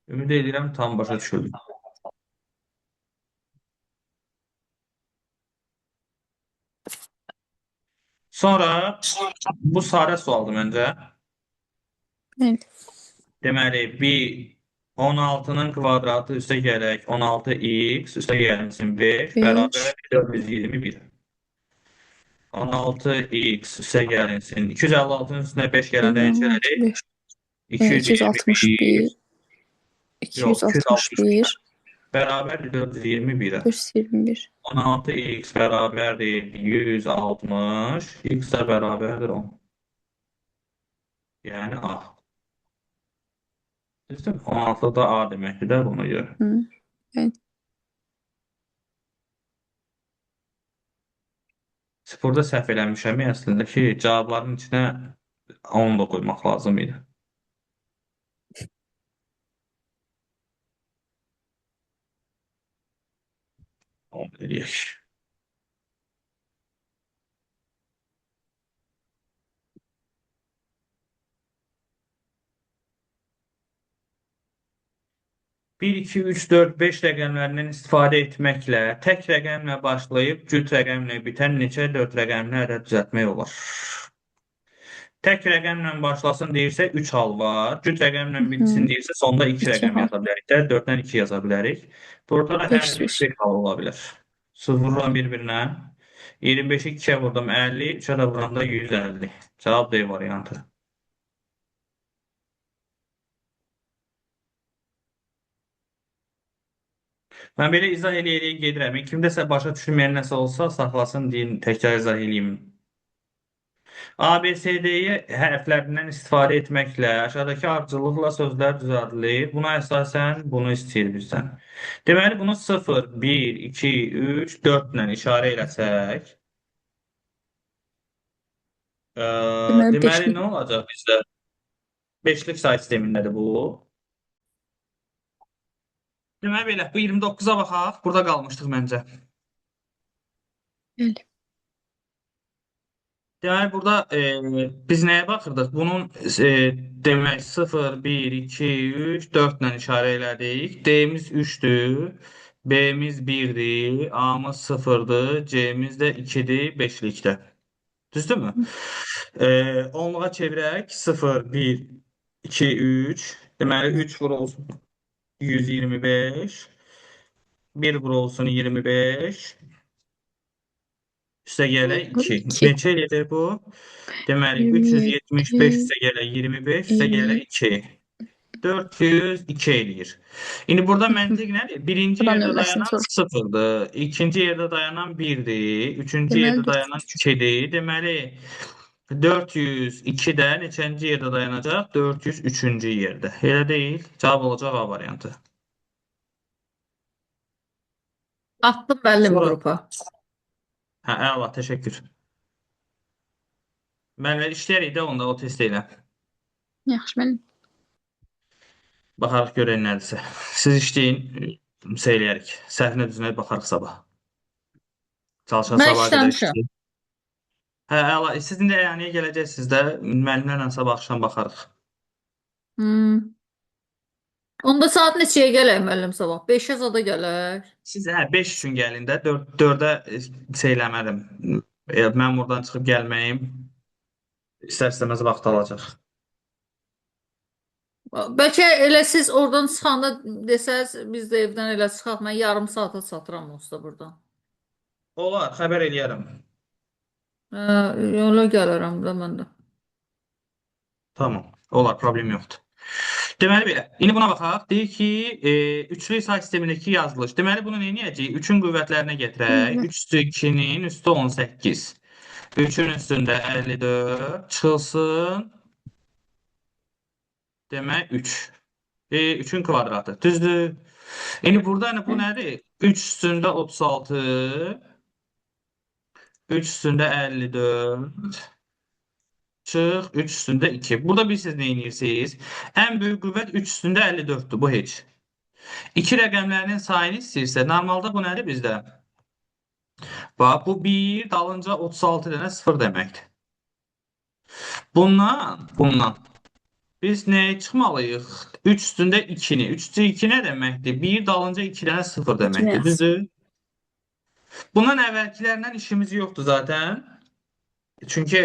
Ümid edirəm tam başa düşüldü. Sonra bu sadə sualdır məncə. Bəli. Deməli, bir 16-nın kvadratı üstə gələk 16x üstə gəlsin 5 bərabər 5. 421. 16x üstə gəlinsin. 256-nın üstünə 5 gələndə neçə 256, elədik? 5. 221. 261. Yox, 261 261. bərabər 421-ə. 421. 16x bərabərdir 160. X də bərabərdir 10. Yəni A. Düzdür? 16 da A deməkdir də buna görə. Hı. Bəli. Burada səhv eləmişəm əslində ki, cavabların içinə 10 da qoymaq lazım idi. Onu eləyək. Bir, 2, 3, 4, 5 rəqəmlərindən istifadə etməklə tək rəqəmlə başlayıb cüt rəqəmlə bitən neçə 4 rəqəmli ədəd düzəltmək olar? Tək rəqəmlə başlasın deyirsə 3 hal var. Cüt rəqəmlə Hı. bitsin deyirsə sonda 2 2 rəqəm hal. yaza bilərik də. 4-dən 2 yaza bilərik. Burada da hər 5, biri 5. bir hal ola bilər. Sıfırla bir-birinə. 25-i 2-yə vurdum 50, 3-ə də vuranda 150. Cavab D variantı. Mən belə izah eləyə gedirəm. Kimdəsə başa düşülməyən nəsə olsa saxlasın deyin, təkrar izah eləyim. ABCD-yi hərflərindən istifadə etməklə aşağıdakı ardıcıllıqla sözlər düzəldilir. Buna əsasən bunu istəyir bizdən. Deməli, bunu 0, 1, 2, 3, 4 ilə işarə eləsək, Deməli deməli 5-lik. nə olacaq bizdə? Beşlik say sistemindədir bu. Deməli belə, bu 29-a baxaq. Burada qalmışdıq məncə. Bəli. Deməli, burada biz nəyə baxırdıq? Bunun demək 0, 1, 2, 3, 4 ilə işarə elədik. D-miz 3-dür, B-miz 1-dir, A-mız 0-dır, C-miz də 2-dir, 5-likdə. Düzdürmü? Onluğa çevirək. 0, 1, 2, 3. Deməli, 3 vurulsun 125. 1 vurulsun 25. Üstə gələk 2. 2. Neçə eləyəcək bu? Deməli 375 27, üstə gələ 25 üstə gələ 20. 2. 402 eləyir. İndi burada məntiq nədir? Birinci Buranın yerdə nömrəsini dayanan soruşur. 0-dır. İkinci yerdə dayanan 1-dir. Üçüncü Deməli yerdə 4. dayanan 2-dir. Deməli 402-də neçənci yerdə dayanacaq? 403-cü yerdə. Elə deyil. Cavab olacaq A variantı. Attım müəllim Sonra qrupa. hə, əla, təşəkkür. Mənlər işləyərik də onda o test elə. Yaxşı, müəllim. Baxarıq görək nədirsə. Siz işləyin, eləyərik. Səhvinə düzünə baxarıq sabah. Çalışaq Mən sabaha qədər işləmişəm. işləyin. Hə, əla. Siz indi əyaniyə gələcəksiniz də. Müəllimlərlə sabah axşam baxarıq. Onda saat neçəyə gələk müəllim sabah? 5-ə zada gələk. Siz 5 üçün gəlin də. 4-ə eləmədim. Mən buradan çıxıb gəlməyim istər-istəməz vaxt alacaq. Bəlkə elə siz oradan çıxanda desəz, biz də evdən elə çıxaq. Mən yarım saata çatıram onsuz da buradan. Olar, xəbər eləyərəm. Hə, yola gələrəm də mən də. Tamam. Olar, problem yoxdur. Deməli belə. İndi buna baxaq. Deyir ki, üçlü say sistemindəki yazılış. Deməli bunu nə edəcəyik? 3-ün qüvvətlərinə gətirək. 3 üstü 2-nin üstü 18. 3-ün üstündə 54 çıxılsın. Demək 3. 3-ün kvadratı. Düzdür? İndi burada yəni bu nədir? 3 üstündə 36. 3 üstündə 54. Çıx 3 üstündə 2. Burada bir siz nə edirsiniz? Ən böyük qüvvət 3 üstündə 54-dür. Bu heç. 2 rəqəmlərinin sayını istəyirsə, normalda bu nədir bizdə? Bax, bu 1 dalınca 36 dənə 0 deməkdir. Bundan biz nəyə çıxmalıyıq? 3 üstündə 2-ni. 3 üstü 2 nə deməkdir? 1 dalınca 2 dənə 0 deməkdir. Yes. Düzdür? Bundan əvvəlkilərlə işimiz yoxdur zaten. Çünki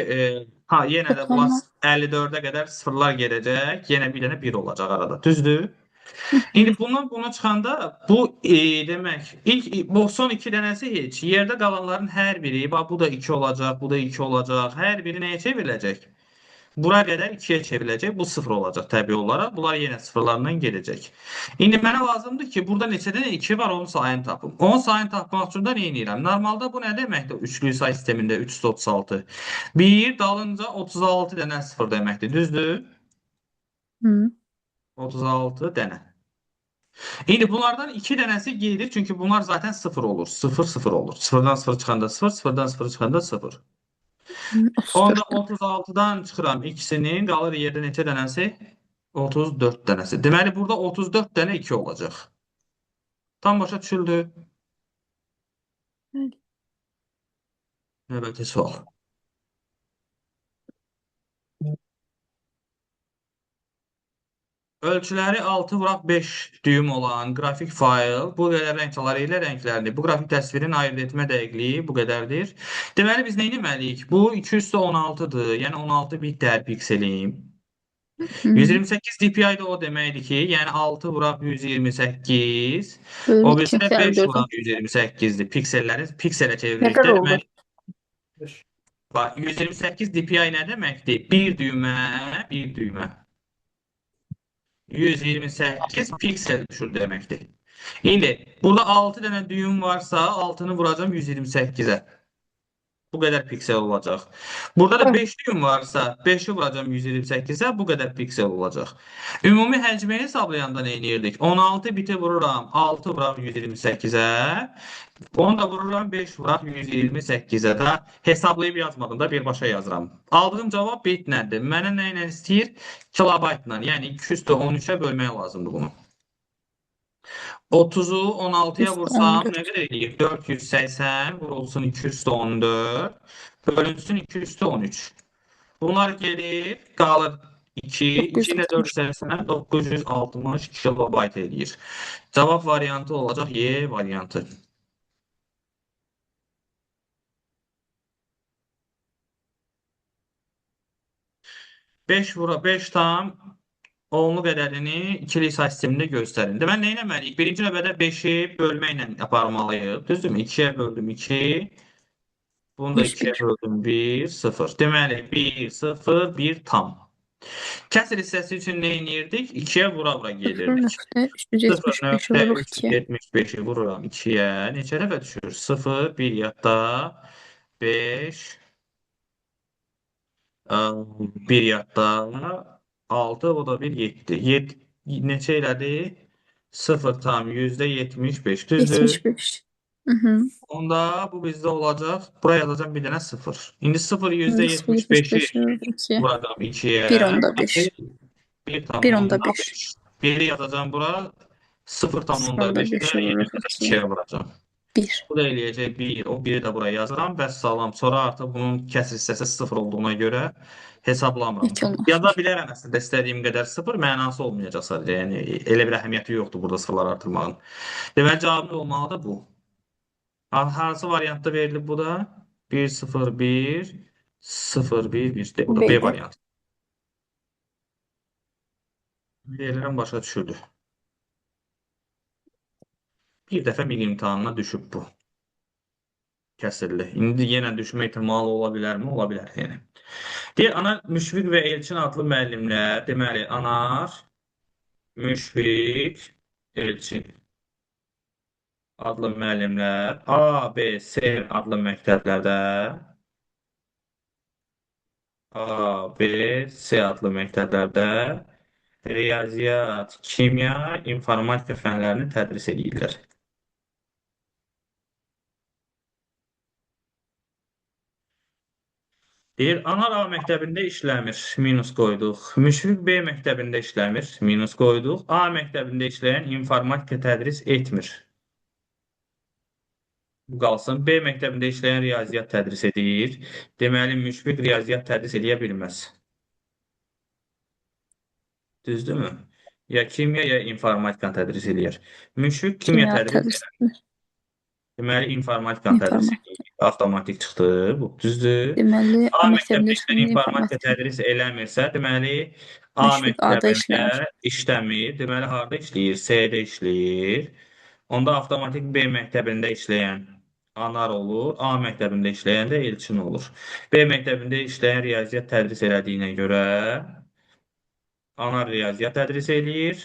yenə də bunlar 54-ə qədər sıfırlar gedəcək. Yenə bir dənə 1 olacaq arada. Düzdür? İndi bundan buna çıxanda bu demək bu son 2 dənəsi heç. Yerdə qalanların hər biri, bax bu da 2 olacaq, bu da 2 olacaq. Hər biri nəyə çevriləcək? Bura qədər 2-yə çevriləcək. Bu 0 olacaq təbii olaraq. Bunlar yenə sıfırlarından gedəcək. İndi mənə lazımdır ki, burada neçə dənə 2 var, onun sayını tapım. Onun sayını tapmaq üçün də nə edirəm? Normalda bu nə deməkdir? Üçlü say sistemində 336. 1 dalınca 36 dənə 0 deməkdir. Düzdür? Hı. 36 dənə. İndi bunlardan 2 dənəsi gedir. Çünki bunlar zaten 0 olur. 0 0 olur. 0-dan 0 çıxanda 0, 0-dan 0 çıxanda 0. Onda 34. 36-dan çıxıram ikisinin, qalır yerdə neçə dənəsi? 34 dənəsi. Deməli, burada 34 dənə 2 olacaq. Tam başa düşüldü. Bəli. Növbəti sual. Ölçüləri 6 vuraq 5 düyüm olan qrafik fayl bu qədər rəngçaları ilə rənglərini. Bu qrafik təsvirin ayırd etmə dəqiqliyi bu qədərdir. Deməli, biz nə etməliyik? Bu 2 üstü 16-dır. Yəni 16 bit dəyər pikselim. 128 dpi də o deməkdir ki, yəni 6 vuraq 128. O Bölüm birisi də 2 5 gördüm. vuraq 128-dir. Pikselləri pikselə Ne çeviririk. kadar oldu? Deməli, bax 128 dpi nə deməkdir? Bir düymə, bir düymə. 128 piksel düşür deməkdir. İndi burada 6 dənə düyüm varsa 6-nı vuracam 128-ə. Bu qədər piksel olacaq. Burada da 5 düyüm varsa 5-i vuracam 128-ə. Bu qədər piksel olacaq. Ümumi həcmi hesablayanda nə edirdik? 16 biti vururam 6 vuraq 128-ə. Onu da vururam 5 vuraq 128-ə də hesablayıb yazmadım da birbaşa yazıram. Aldığım cavab bit nədir? Mənə nə ilə istəyir? Kilobaytla. Yəni 213-ə bölmək lazımdır bunu. 30-u 16-ya vursam nə qədər eləyir? 480 vurulsun 214 bölünsün 213. Bunlar gelir qalır 2. 2 ilə 4 səsənə 960 kilobayt eləyir. Cavab variantı olacaq Y variantı. 5 vura 5 tam onlu qədərini ikili say sistemində göstərin. Deməli, nə etməliyik? Birinci növbədə 5-i bölməklə aparmalıyıq. Düzdürmü? 2-yə böldüm 2. Bunu da 2-yə böldüm 1, 0. Deməli, 1, 0, 1 tam. Kəsr hissəsi üçün nə edirdik? 2-yə vura-vura gelirdik. 0.375-i vururam 2-yə. Neçə dəfə düşür? 0, 1 yadda, 5, 1 yadda, 6, bu da 1, 7. Neçə elədi? 0 tam %75. Düzdür? 75. Onda bu bizdə olacaq. Buraya yazacağım bir dənə 0. İndi 0 %75-i vuracağım 2-yə. 1 onda 1. 1 tam 1 onda onda 5. 1'i yazacağım bura. 0 tam onda 0'da 5'i 5'i də vururuq 2'ye vuracağım. 1. Bu da eləyəcək 1. O 1'i də buraya yazıram. Vəssalam. Sonra artıq bunun kəsr hissəsi 0 olduğuna görə hesablamıram. İki olmaz. Yaza bilərəm əslində istədiyim qədər 0 mənası olmayacaq sadəcə. Yəni elə bir əhəmiyyəti yoxdur burada sıfırlar artırmağın. Deməli cavabı olmalı da bu. Hansı variantda verilib bu da? 1 0 1 0 1 1. Bu da B B'dir. variantı. Verirəm, başa düşüldü. Bir dəfə MİQ imtahanına düşüb bu. Kəsildi. İndi yenə düşmə ehtimalı ola bilərmi? Ola bilər yenə. Deyir, Anar Müşfiq və Elçin adlı müəllimlər, deməli, Anar, Müşfiq, Elçin adlı müəllimlər A, B, C adlı məktəblərdə A, B, C adlı məktəblərdə riyaziyyat, kimya, informatika fənlərini tədris edirlər. Deyir, Anar A məktəbində işləmir, minus qoyduq. Müşfiq B məktəbində işləmir, minus qoyduq. A məktəbində işləyən informatika tədris etmir. Bu qalsın. B məktəbində işləyən riyaziyyat tədris edir. Deməli, Müşfiq riyaziyyat tədris edə bilməz. Düzdürmü? Ya kimya, ya informatika tədris edir. Müşfiq kimya Kimya tədris tədris edir. edilir. Deməli, informatika tədris İnformatika. edir. Avtomatik çıxdı bu. Düzdür? Deməli, A A məktəbində məktəbində işləyən işləyən informatika informatika. tədris eləmirsə, deməli A Müşfiq A-da məktəbində işləmir. işləmir. Deməli harda işləyir? C-də işləyir. Onda avtomatik B məktəbində işləyən Anar olur. A məktəbində işləyən də Elçin olur. B məktəbində işləyən riyaziyyat tədris elədiyinə görə Anar riyaziyyat tədris eləyir.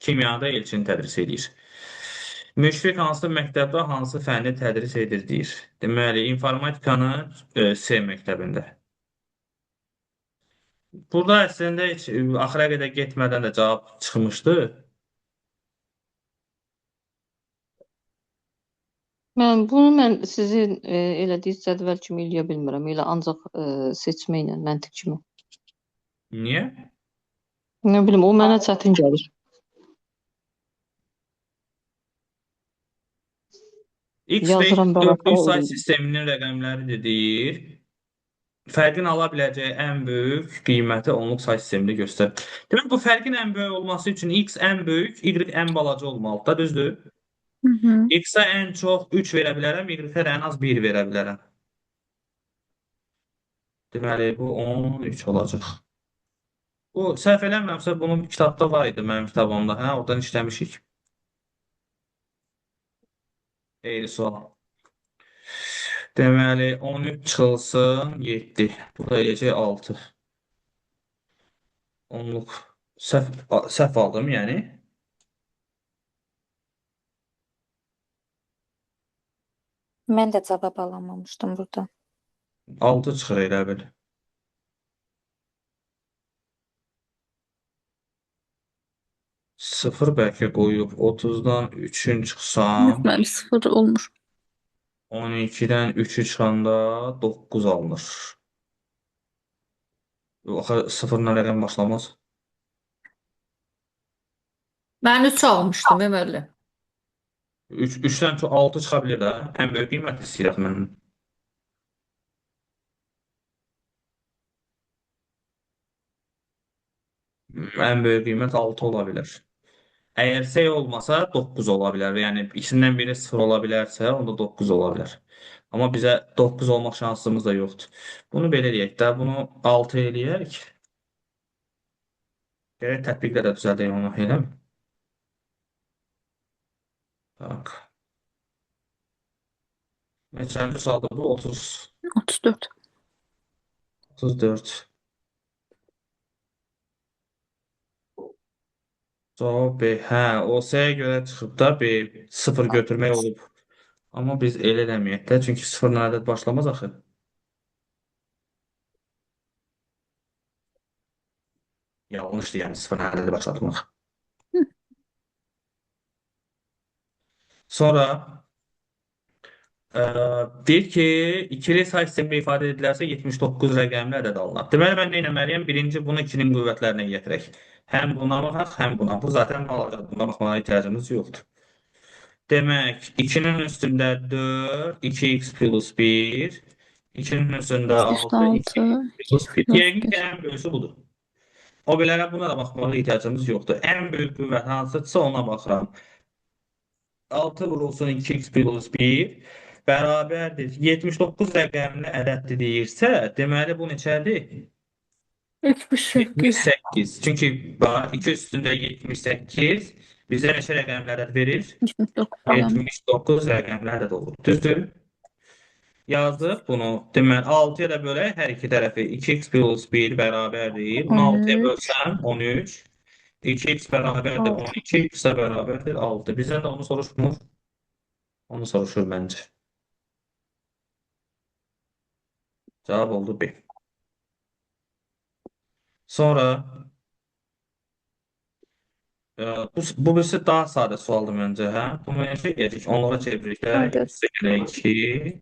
Kimyada Elçin tədris eləyir. Müşfiq hansı məktəbdə hansı fənni tədris edir deyir. Deməli, informatikanı C məktəbində. Burada əslində heç axıra qədər getmədən də cavab çıxmışdı. Bunu sizin elədiyiniz cədvəl kimi eləyə bilmirəm. Elə ancaq seçmə ilə, məntiq kimi. Niyə? Nə bilim, o mənə çətin gəlir. X və Yazıram X da dörtlük say bax. sisteminin rəqəmləridir deyir. Fərqin ala biləcəyi ən böyük qiyməti onluq say sistemində göstərir. Demək, bu fərqin ən böyük olması üçün X ən böyük, Y ən balaca olmalıdır, düzdür? Hı -hı. X-a ən çox 3 verə bilərəm, Y-ə də ən az 1 verə bilərəm. Deməli, bu 13 olacaq. Bu, səhv eləmirəmsə, bunun kitabda var idi, mənim kitabımda. Hə, oradan işləmişik. Eyni sual. Deməli, 13 çıxılsın 7. Bu da eləcək 6. Onluq. Səhv aldım, yəni. Mən də cavab alamamışdım burada. 6 çıxır elə bil. Sıfır bəlkə qoyub 30-dan 3-ün Yox, çıxsam, mənim 0 olmur. 12-dən 3-ü çıxanda 9 alınır. Axı sıfırla rəqəm başlamaz. Mən 3 almışdım Ömərli. 3-dən çox 6 çıxa bilər də. Ən böyük qiymət istəyirəm mən. Ən böyük qiymət 6 ola bilər. Əgər S olmasa 9 ola bilər. Yəni ikisindən biri 0 ola bilərsə, onda 9 ola bilər. Amma bizə 9 olmaq şansımız da yoxdur. Bunu belə eləyək də, bunu 6 eləyək. Gərək tətbiqlə də düzəldək onu, eləmi? Tak. Neçənci sualda bu? 30, 34. 34. Cavab B. Hə, o S-yə görə çıxıb da B 0 götürmək olub. Amma biz elə eləməyək də, çünki 0 ədəd başlamaz axı. Yanlışdır, yəni 0 ədədi başlatmaq. Sonra deyir ki, ikili say sistemində ifadə edilərsə 79 rəqəmli ədəd alınır. Deməli, mən nə etməliyəm? Birinci, bunu 2-nin qüvvətlərinə gətirək. Həm buna baxaq, həm buna. Bu zaten balacadır. Buna baxmağa ehtiyacımız yoxdur. Demək, 2-nin üstündə 4, 2x plus 1, 2-nin üstündə 6, 6 2x plus 1. plus Yəqin ki, 1. ən böyüsü budur. O belələ buna da baxmağa ehtiyacımız yoxdur. Ən böyük qüvvət hansıdırsa ona baxıram. 6 vurulsun 2x plus 1 bərabərdir. 79 rəqəmli ədəddir deyirsə, deməli bu neçədir? 78. 78. Çünki bax 2 üstündə 78 bizə neçə rəqəmlər verir? 79 rəqəmi. 79 rəqəmlər də olur. Düzdür? Yazdıq bunu. Deməli 6-ya da bölək hər iki tərəfi. 2x plus 1 bərabərdir. Bunu 6-ya 13. bölsəm 13. 2x bərabərdir 6. 12. X-ə bərabərdir 6. Bizdən də onu soruşmur. Onu soruşur məncə. Cavab oldu B. Sonra bu birisi daha sadə sualdır məncə, hə? Bunu necə edəcək? Onluğa çeviririk. Hadi. Üstə gələk 2.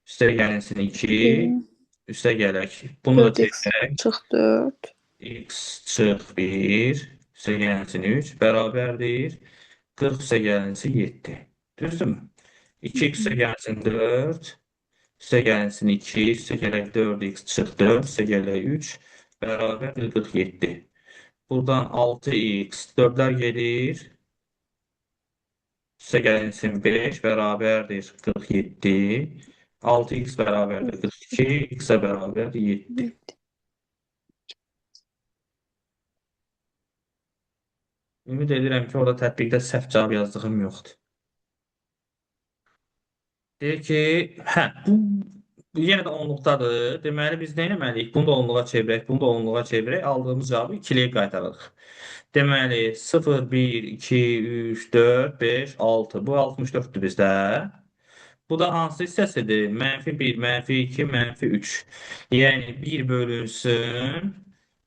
Üstə gəlinsin 2. Üstə gələk. Bunu da 4x çevirək. çıx 4. X çıx 1. Üstə gəlinsin 3. Bərabərdir. 40 üstə gəlinsin 7. Düzdürmü? 2x üstə gəlinsin 4. Üstə gəlinsin 2. Üstə gələk 4x çıx 4. Üstə gələk 3. Bərabərdir 47. Buradan 6x 4'ler gelir. Üste gelinsin 5 beraberdir 47. 6x beraberdir 42. X'e beraberdir 7. Ümid edirəm ki, orada tətbiqdə səhv cavab yazdığım yoxdur. Deyir ki, hə, bu yenə də onluqdadır. Deməli, biz nə etməliyik? Bunu da onluğa çevirək, bunu da onluğa çevirək. Aldığımız cavabı ikiliyə qaytarırıq. Deməli, 0, 1, 2, 3, 4, 5, 6. Bu 64'dür bizdə. Bu da hansı hissəsidir? Mənfi 1, mənfi 2, mənfi 3. Yəni, 1 bölünsün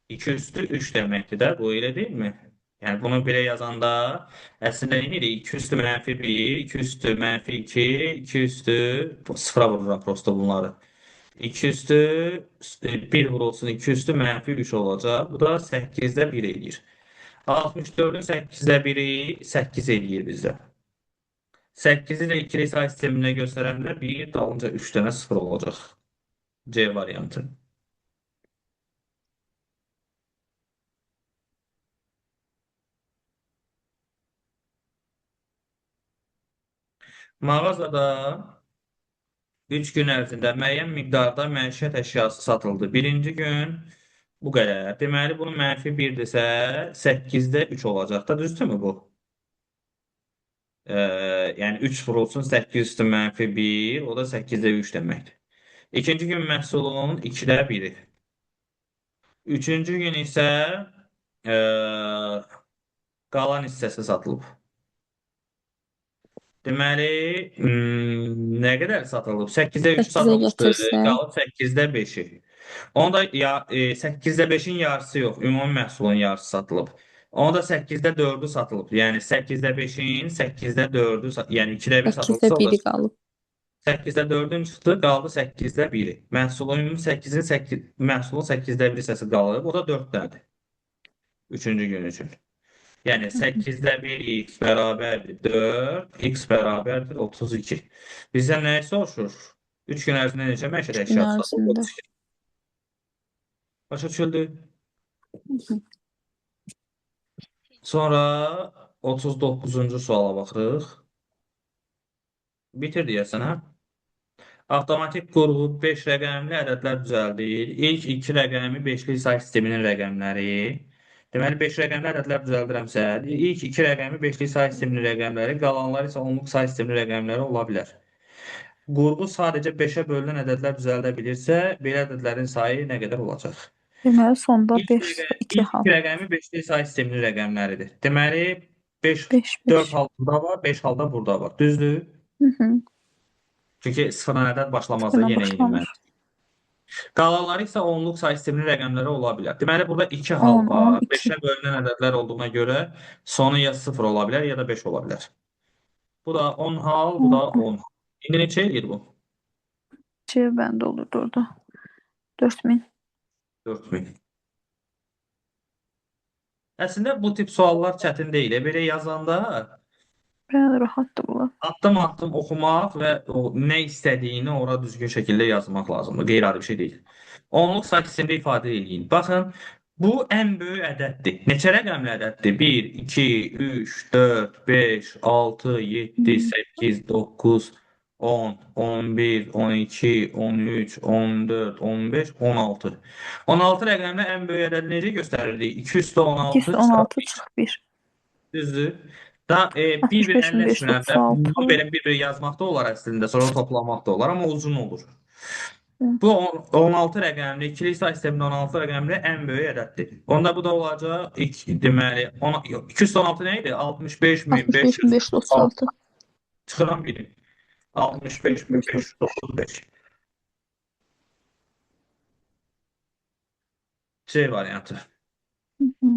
2 üstü 3 deməkdir də. Bu elə deyilmi? Yəni, bunu belə yazanda əslində neydi? 2 üstü mənfi 1, 2 üstü mənfi 2, 2 üstü sıfıra vururam prosto bunları. 2 üstü 1 vurulsun, 2 üstü mənfi 3 olacaq. Bu da 8'də 1 eləyir. 64'ün 8'də 1'i 8 eləyir bizdə. 8'i də ikili say sistemində göstərəndə 1 dalınca 3 dənə 0 olacaq. C variantı. Mağazada 3 gün ərzində müəyyən miqdarda məişət əşyası satıldı. Birinci gün bu qədər. Deməli, bunun mənfi 1-dirsə 8'də 3 olacaq da, düzdürmü bu? Yəni 3 vurulsun 8 üstü mənfi 1, o da 8'də 3 deməkdir. İkinci gün məhsulun 2'də 1'i. Üçüncü gün isə qalan hissəsi satılıb. Deməli, nə qədər satılıb? 8'də 3 8'e satılmışdı, getirsək. qalıb 8'də 5'i. Onda 8'də 5'in yarısı yox, ümumi məhsulun yarısı satılıb. Onda 8'də 4'ü satılıb. Yəni 8'də 5'in 8'də 4'ü, yəni 2'də 1 8'də satılıbsa o da 1-i qalıb. 8'də 4'ün çıxdı, qaldı 8'də 1'i. Məhsulun 8'də 1 hissəsi qalıb, o da 4 dədir. Üçüncü gün üçün. Yəni 8'də 1 x bərabərdir 4, x bərabərdir 32. Bizdən nəyi soruşur? 3 gün ərzində necə məişət gün əşyası ərzində. satılıb? Başa düşüldü? Sonra 39-cu suala baxırıq. Bitir deyəsən, hə? Avtomatik qurğu 5 rəqəmli ədədlər düzəldir. İlk 2 rəqəmi 5'li say sisteminin rəqəmləri. Deməli, 5 rəqəmli ədədlər düzəldirəmsə, ilk 2 rəqəmi 5'li say sisteminin rəqəmləri, qalanları isə onluq say sisteminin rəqəmləri ola bilər. Qurğu sadəcə 5'ə bölünən ədədlər düzəldə bilirsə, belə ədədlərin sayı nə qədər olacaq? Deməli, sonda İlk 5, 2 ilk hal. 2 rəqəmi 5'li say sisteminin rəqəmləridir. Deməli, 5, 5, 4 5. hal burada var, 5 hal da burada var. Düzdür? Çünki sıfırdan ədəd başlamazsa Sıfırdan yenə başlamır. yenilməz. Qalanları isə onluq say sisteminin rəqəmləri ola bilər. Deməli, burada 2 hal 10, var. 12. 5'ə bölünən ədədlər olduğuna görə sonu ya 0 ola bilər, ya da 5 ola bilər. Bu da 10 hal, bu da 10 hal. İndi neçə eləyir bu? C bəndə olurdu orada. 4000. 4000. Əslində bu tip suallar çətin deyil. Belə yazanda Bəli, rahatdır bunlar. addım-addım oxumaq və o nə istədiyini ora düzgün şəkildə yazmaq lazımdır. Qeyri-adi bir şey deyil. Onluq say sistemində ifadə edin. Baxın, bu ən böyük ədəddir. Neçə rəqəmli ədəddir? 1, 2, 3, 4, 5, 6, 7, 8, 9, 10, 11, 12, 13, 14, 15, 16. 16 rəqəmli ən böyük ədəd necə göstərirdik? 2 üstə 2 16 üstə çıxar 16 çıxır 1. düzdür. Da bir-bir 65, 25, əlləşmirəm də. Bunu 36. belə bir-bir yazmaq da olar əslində, sonra toplamaq da olar, amma uzun olur. Hı. Bu 16 rəqəmli, ikili say sistemində 16 rəqəmli ən böyük ədəddir. Onda bu da olacaq, deməli, 216 nə idi? 65, 25, 65.536 36. çıxıran biri. 65, 65.535. C variantı. Hı hı.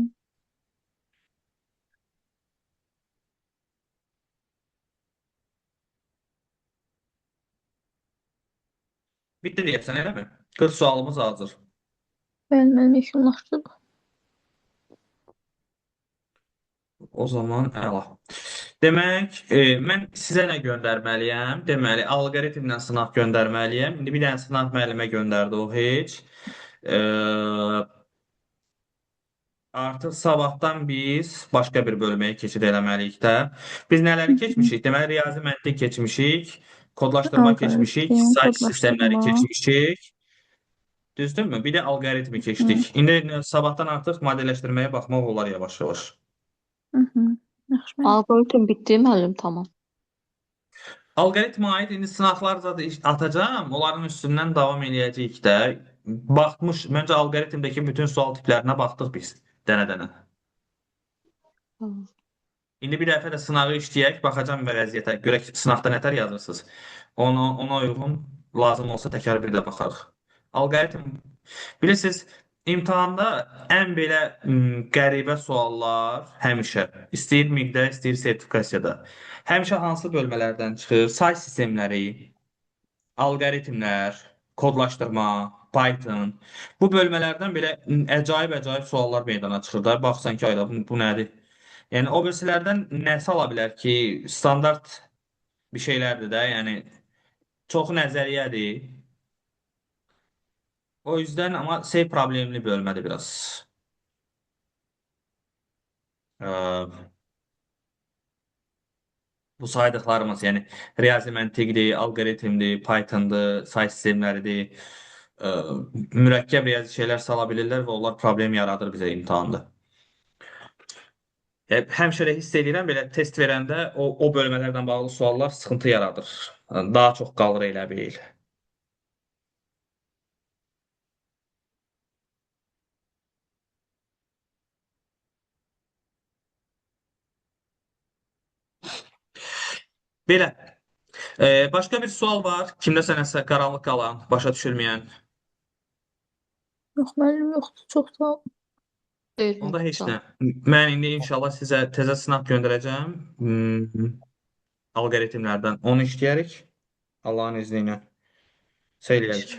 Bitti deyəsən, eləmi? 40 sualımız hazır. Bəli, mənim yekunlaşdırdı. O zaman əla. Demək, mən sizə nə göndərməliyəm? Deməli, alqoritmlə sınaq göndərməliyəm. İndi bir dənə sınaq müəllimə göndərdi o heç. E, Artıq sabahdan biz başqa bir bölməyə keçid eləməliyik də. Biz nələri keçmişik? Deməli, riyazi məntiq keçmişik, kodlaşdırma keçmişik, Alqoritm, say sistemləri kodlaşdırma. keçmişik. Düzdürmü? Bir də alqoritmi Hı. keçdik. İndi sabahdan artıq modelləşdirməyə baxmaq olar yavaş-yavaş. Hı hı. Yaxşı mənim. Algoritm bitdi müəllim, tamam. Alqoritmə aid indi sınaqlar zaten atacağım. Onların üstündən davam eləyəcəyik də. Məncə alqoritmdəki bütün sual tiplərinə baxdıq biz dənə-dənə. Tamam. İndi bir dəfə də sınağı işləyək, baxacağım vəziyyətə. Görək sınaqda nətər yazırsınız. Ona uyğun lazım olsa təkrar bir də baxarıq. Alqoritm bilirsiniz, imtahanda ən belə qəribə suallar həmişə istəyir miqdə, istəyir sertifikasiyada. Həmişə hansı bölmələrdən çıxır? Say sistemləri, alqoritmlər, kodlaşdırma, Python. Bu bölmələrdən belə əcaib-əcaib suallar meydana çıxır da. Baxsan ki, ayda bu nədir? Yəni o birisilərdən nəsə ala bilər ki, standart bir şeylərdir də, yəni çox nəzəriyyədir. O yüzden ama şey problemli bölmədir biraz. Ee, Bu saydıklarımız yani riyazi məntiqdir, alqoritmdir, Python'dır, say sistemləridir. Ee, Mürəkkəb riyazi şeylər sala bilirlər və onlar problem yaradır bizə imtahanda. Həmişə də hiss edirəm belə test verəndə o bölmələrdən bağlı suallar sıxıntı yaradır. Daha çox qalır elə bil. Belə. Başqa bir sual var. Kimdəsə nəsə qaranlıq qalan, başa düşülməyən. Yox, müəllim yoxdur. Çox sağ ol. Deyil, Onda heç sağ nə. ol. Mən indi inşallah sizə təzə sınaq göndərəcəm. Alqoritmlərdən. Onu işləyərik. Allahın izni ilə. Söyləyərik.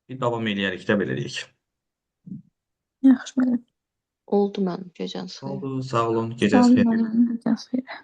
Bir davam eləyərik də belə deyək. Yaxşı müəllim. Oldu mənim, gecəniz xeyir. Oldu, sağ olun. Sağ Gecəniz olun xeyir. müəllim. Gecəniz xeyir.